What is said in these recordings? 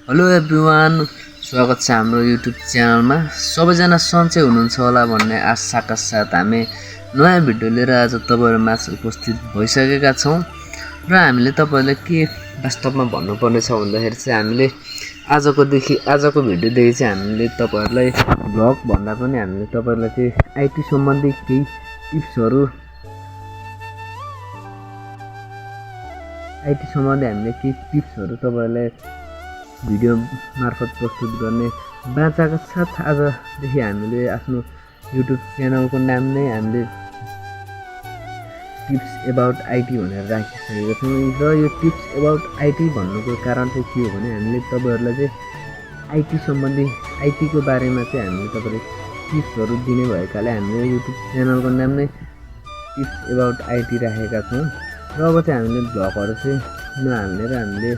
Hello everyone, स्वागत छ हाम्रो युट्युब च्यानलमा। सबैजना सन्चै हुनुहुन्छ होला भन्ने आशाका साथ हामी नयाँ भिडियो लिएर आज तपाईहरुमाझ उपस्थित भइसकेका छौं र हामीले तपाईहरुलाई के वास्तवमा भन्नुपर्ने छ भन्दाखेरि चाहिँ हामीले आजको भिडियोदेखि चाहिँ हामीले तपाईहरुलाई भ्लग भन्दा पनि हामीले तपाईहरुलाई चाहिँ आईटी सम्बन्धी केही टिप्सहरु तपाईहरुलाई भिडियो मार्फत प्रस्तुत गर्ने बाचाका साथ आजदेखि हामीले आफ्नो युट्युब च्यानलको नाम नै हामीले टिप्स अबाउट आईटी भनेर राखिसकेका छौं र यो टिप्स अबाउट आईटी भन्नुको कारण चाहिँ के हो भने हामीले तपाईहरुलाई चाहिँ आईटी सम्बन्धी आईटी को बारेमा चाहिँ हामीले तपाईहरुलाई टिप्सहरु दिने भएकाले हामीले युट्युब च्यानलको नाम नै टिप्स अबाउट आईटी राखेका छौं र अब चाहिँ हामीले भ्लगहरु चाहिँ नहाल्ने र हामीले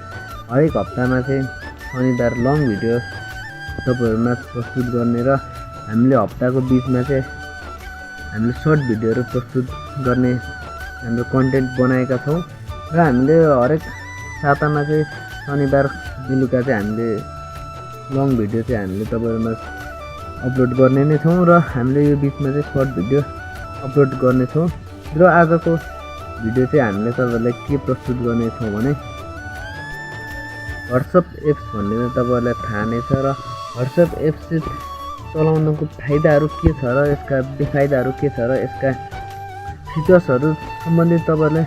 हरेक हप्तामा चाहिँ शनिबार लङ भिडियो तपाईहरुमा प्रस्तुत गर्ने र हामीले हप्ताको बीचमा चाहिँ हामीले सर्ट भिडियोहरु प्रस्तुत गर्ने हाम्रो कन्टेन्ट बनाएका छौं र हामीले हरेक सातामा चाहिँ शनिबार बेलुका चाहिँ हामीले लङ भिडियो चाहिँ हामीले तपाईहरुमा अपलोड गर्ने नै छौं र हामीले यो बीचमा चाहिँ सर्ट भिडियो अपलोड गर्ने छौं र आजको भिडियो चाहिँ हामीले तपाईहरुलाई के प्रस्तुत गर्ने छौं भने WhatsApp एप्स भन्ने तपाईहरुलाई थाहा नै छ र WhatsApp एप्स चलाउनुको फाइदाहरु के छ र यसका बेफाइदाहरु के छ र यसका फिचर्सहरु सम्बन्धी तपाईहरुलाई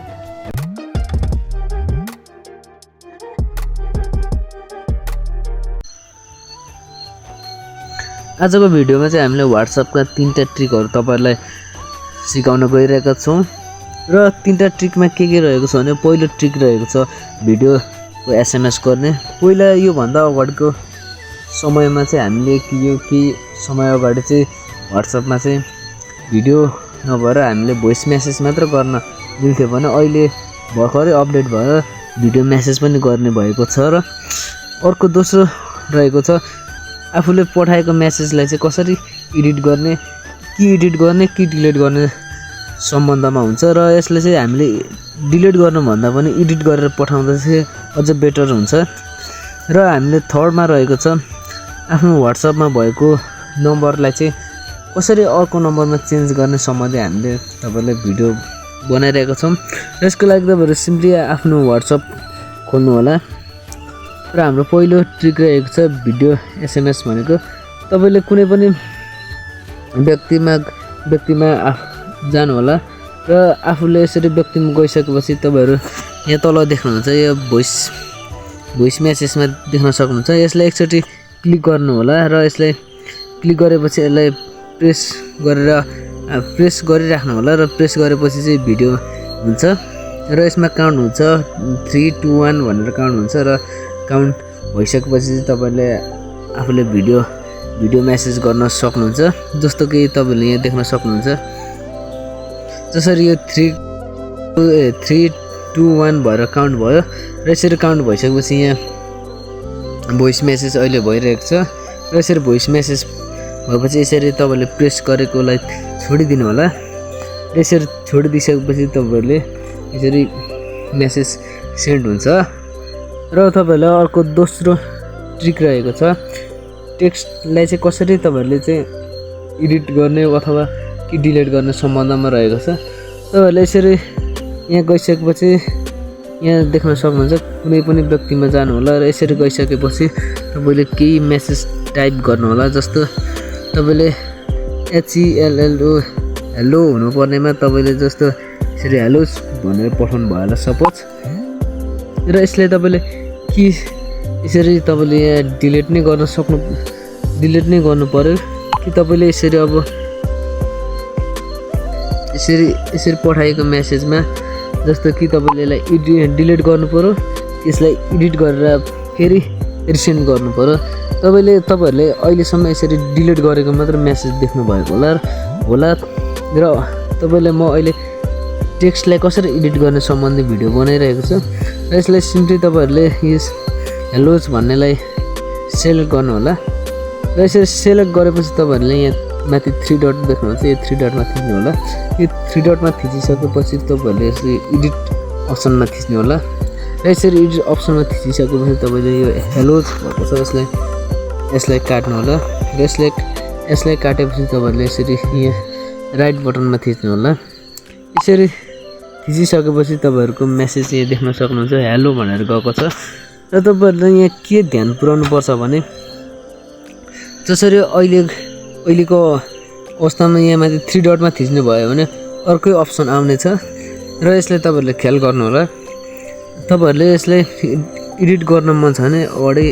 आजको भिडियोमा चाहिँ हामीले WhatsApp का 3टा ट्रिकहरु तपाईहरुलाई सिकाउन गइरहेका छौं र 3टा ट्रिकमा के रहेको छ भने पहिलो ट्रिक रहेको छ भिडियो को एसएमएस गर्ने। पहिला यो भन्दा अगाडिको समयमा चाहिँ हामीले केही समय अगाडि चाहिँ WhatsApp मा चाहिँ भिडियो नभएर हामीले भोइस मेसेज मात्र गर्न मिल्थ्यो भने अहिले भर्खरै अपडेट भएर भिडियो मेसेज पनि गर्ने भएको छ र अर्को दोस्रो रहेको छ आफूले पठाएको मेसेजलाई चाहिँ कसरी एडिट गर्ने कि डिलिट गर्ने सम्बन्धमा हुन्छ र यसले चाहिँ हामीले डिलिट गर्नु भन्दा पनि एडिट गरेर पठाउँदा चाहिँ अझ बेटर हुन्छ र हामीले थर्डमा रहेको छ आफ्नो WhatsApp मा भएको नम्बरलाई चाहिँ कसरी अर्को नम्बरमा चेन्ज गर्ने सम्बन्धी हामीले तपाईहरुलाई भिडियो बनाइरहेका छौं र यसको लागि तपाईहरु सिम्पली आफ्नो WhatsApp खोल्नु होला र हाम्रो पहिलो ट्रिक रहेको छ भिडियो एसएमएस भनेको तपाईले कुनै पनि व्यक्तिमा जानु होला र आफूले यसरी व्यक्तिमा गइसकेपछि तपाईहरु यहाँ तल देख्नुहुन्छ यो भोइस मेसेजमा देख्न सक्नुहुन्छ यसलाई एकचोटी क्लिक गर्नु होला र यसलाई क्लिक गरेपछि यसलाई प्रेस गरिराख्नु होला र प्रेस गरेपछि चाहिँ भिडियो हुन्छ र यसमा काउन्ट हुन्छ 3 2 1 भनेर काउन्ट हुन्छ र काउन्ट भइसकेपछि चाहिँ तपाईले आफूले भिडियो मेसेज गर्न सक्नुहुन्छ जस्तो कि तपाईले यहाँ देख्न सक्नुहुन्छ जसरी यो 3 2 1 भएर काउन्ट भयो र यसरी काउन्ट भइसकेपछि यहाँ भोइस मेसेज अहिले भइरहेको छ र यसरी भोइस मेसेज भएपछि यसरी तपाईले प्रेस गरेकोलाई छोडिदिनु होला र यसरी छोडिदिसकेपछि तपाईहरुले यसरी मेसेज सेन्ड हुन्छ र तपाईहरुलाई अर्को दोस्रो ट्रिक रहेको छ टेक्स्टलाई चाहिँ कसरी तपाईहरुले चाहिँ एडिट गर्ने अथवा कि डिलिट गर्ने सम्बन्धमा रहेको छ तपाईहरुले यसरी यहाँ गइसकेपछि यहाँ देख्न सक्नुहुन्छ कुनै पनि व्यक्तिमा जानु होला र यसरी गइसकेपछि तपाईले केही मेसेज टाइप गर्नु होला जस्तो तपाईले HELLO हेलो हुनु पर्नेमा तपाईले जस्तो यसरी हेलो भनेर पठाउनु भयो होला सपोज र यसले तपाईले कि यसरी तपाईले यहाँ डिलिट नै गर्नु पर्यो कि तपाईले यसरी अब यसरी पठाएको मेसेजमा जस्तो कि तपाईले यसलाई डिलिट गर्नु पर्यो यसलाई एडिट गरेर फेरि रिसेन्ड गर्नु पर्यो तपाईहरुले अहिलेसम्म यसरी डिलिट गरेको मात्र मेसेज देख्नु भएको होला र तपाईले म अहिले टेक्स्टलाई कसरी एडिट गर्ने सम्बन्धी भिडियो बनाइरहेको छु र यसलाई सिम्पली तपाईहरुले यस हेलोज भन्नेलाई सेलेक्ट गर्नु होला र यसरी सेलेक्ट गरेपछि तपाईहरुले यहाँ माथि 3 डट देख्नुहुन्छ यो 3 डटमा थिच्नु होला यो 3 डटमा थिचिसकेपछि तपाईहरुले यसरी एडिट अप्सनमा थिच्नु होला र यसरी एडिट अप्सनमा थिचिसकेपछि तपाईँले यो हेलो भएको छ यसलाई काट्नु होला र यसलाई काटेपछि तपाईँहरूले यसरी यहाँ राइट बटनमा थिच्नु होला। यसरी थिचिसकेपछि तपाईँहरूको मेसेज यहाँ देख्न सक्नुहुन्छ हेलो भनेर गएको छ र तपाईँहरूले यहाँ के ध्यान पुर्याउनु पर्छ भने जसरी अहिलेको अवस्थामा यहाँ माथि 3 डटमा थिच्नु भयो भने अर्कै अप्सन आउने छ र यसलाई तपाईँहरूले ख्याल गर्नु होला। तपाईँहरूले यसलाई एडिट गर्न मन छ भने अगाडि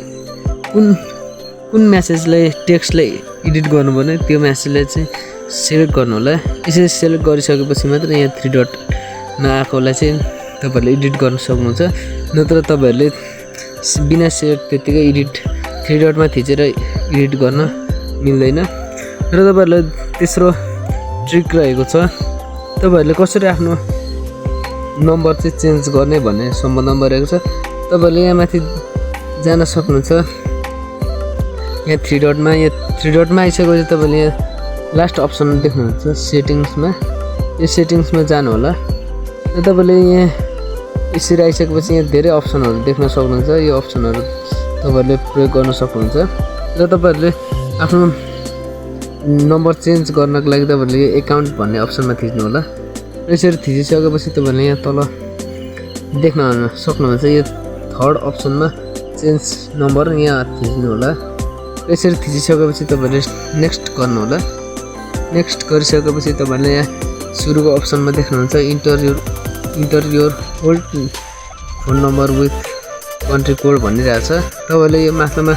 कुन मेसेजलाई टेक्स्टलाई एडिट गर्नुपर्ने त्यो मेसेजलाई चाहिँ सेलेक्ट गर्नु होला। यसरी सेलेक्ट गरिसकेपछि मात्र यहाँ 3 डटमा आएकोलाई चाहिँ तपाईँहरूले एडिट गर्न सक्नुहुन्छ। नत्र तपाईँहरूले बिना सेलेक्ट त्यतिकै एडिट 3 डटमा थिचेर एडिट गर्न मिल्दैन। र तपाईँहरूलाई तेस्रो ट्रिक रहेको छ तपाईँहरूले कसरी आफ्नो नम्बर चाहिँ चेन्ज गर्ने भन्ने सम्बन्धमा रहेको छ। तपाईँहरूले यहाँ माथि जान सक्नुहुन्छ यहाँ 3 डटमा आइसकेपछि तपाईँले यहाँ लास्ट अप्सन देख्नुहुन्छ सेटिङ्समा, यो सेटिङ्समा जानु होला र तपाईँले यहाँ यसरी आइसकेपछि यहाँ धेरै अप्सनहरू देख्न सक्नुहुन्छ। यो अप्सनहरू तपाईँहरूले प्रयोग गर्न सक्नुहुन्छ र तपाईँहरूले आफ्नो नम्बर चेन्ज गर्नको लागि तपाईँहरूले एकाउन्ट भन्ने अप्सनमा थिच्नु होला। यसरी थिचिसकेपछि तपाईँहरूले यहाँ तल देख्न सक्नुहुन्छ यो 3rd अप्सनमा चेन्ज नम्बर यहाँ थिच्नु होला। यसरी थिचिसकेपछि तपाईँहरूले नेक्स्ट गर्नु होला। नेक्स्ट गरिसकेपछि तपाईँहरूले यहाँ सुरुको अप्सनमा देख्नुहुन्छ enter your old phone number with country code भनिरहेको छ। तपाईँहरूले यो माथिल्लोमा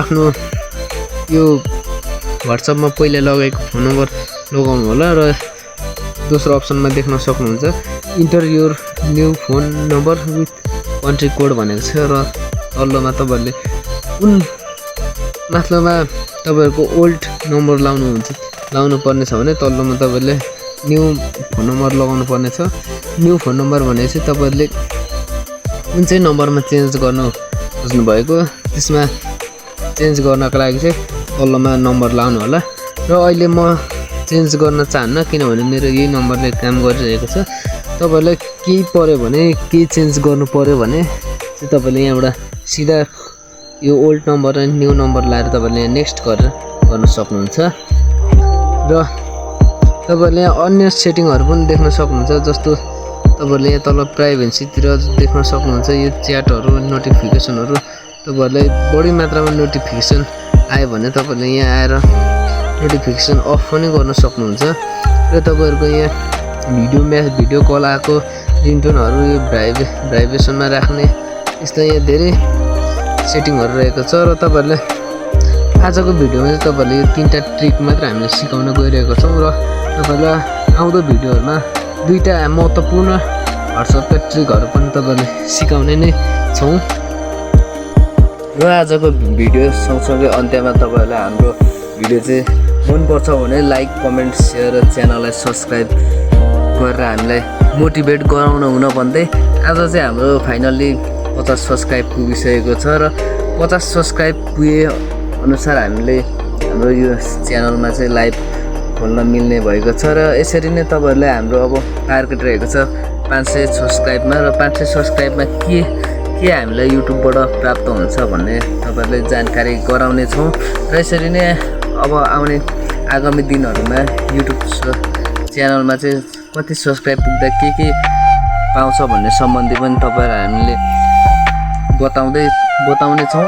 आफ्नो यो व्हाट्सएपमा पहिला लगेको फोन नम्बर लगाउनु होला र दोस्रो अप्सनमा देख्न सक्नुहुन्छ enter your new phone number with country code भनेको छ र तल्लोमा तपाईँहरूले कुन माथिल्लोमा तपाईँहरूको ओल्ड नम्बर लाउनु पर्ने छ भने तल्लोमा तपाईँहरूले न्यू फोन नम्बर लगाउनु पर्ने छ। न्यू फोन नम्बर भनेपछि तपाईँहरूले कुन चाहिँ नम्बरमा चेन्ज गर्न खोज्नु भएको त्यसमा चेन्ज गर्नको लागि चाहिँ तल्लोमा नम्बर लाउनु होला। र अहिले म चेन्ज गर्न चाहन्न किनभने मेरो यही नम्बरले काम गरिरहेको छ। तपाईँहरूलाई केही पर्यो भने केही चेन्ज गर्नु पर्यो भने चाहिँ तपाईँले यहाँबाट सिधा यो ओल्ड नम्बर र न्यू नम्बर लाएर तपाईँले यहाँ नेक्स्ट गरेर गर्न सक्नुहुन्छ। र तपाईँहरूले यहाँ अन्य सेटिङहरू पनि देख्न सक्नुहुन्छ जस्तो तपाईँहरूले यहाँ तल प्राइभेसीतिर देख्न सक्नुहुन्छ यो च्याटहरू नोटिफिकेसनहरू तपाईँहरूलाई बढी मात्रामा नोटिफिकेसन आयो भने तपाईँहरूले यहाँ आएर नोटिफिकेसन अफ पनि गर्न सक्नुहुन्छ। र तपाईँहरूको यहाँ भिडियो कल आएको रिङटोनहरू यो भाइब्रेसनमा राख्ने यस्तो यहाँ धेरै सेटिङहरू रहेको छ। र तपाईँहरूले आजको भिडियोमा चाहिँ तपाईँहरूले यो 3टा ट्रिक मात्र हामीले सिकाउन गइरहेको छौँ र तपाईँलाई आउँदो भिडियोहरूमा 2टा महत्त्वपूर्ण व्हाट्सएपका ट्रिकहरू पनि तपाईँहरूले सिकाउने नै छौँ। र आजको भिडियो सँगसँगै अन्त्यमा तपाईँहरूलाई हाम्रो भिडियो चाहिँ मनपर्छ भने लाइक कमेन्ट सेयर र च्यानललाई सब्सक्राइब गरेर हामीलाई मोटिभेट गराउन हुन भन्दै आज चाहिँ हाम्रो फाइनल्ली 50 सब्सक्राइब पुगिसकेको छ र 50 सब्सक्राइब पुगे अनुसार हामीले हाम्रो यो च्यानलमा चाहिँ लाइभ खोल्न मिल्ने भएको छ। र यसरी नै तपाईँहरूले हाम्रो अब टार्गेट रहेको छ 500 सब्सक्राइबमा र 500 सब्सक्राइबमा के हामीलाई युट्युबबाट प्राप्त हुन्छ भन्ने तपाईँहरूले जानकारी गराउने छौँ। र यसरी नै अब आउने आगामी दिनहरूमा युट्युब च्यानलमा चाहिँ कति सब्सक्राइब पुग्दा के पाउँछ भन्ने सम्बन्धी पनि तपाईँहरू हामीले बताउने छौँ।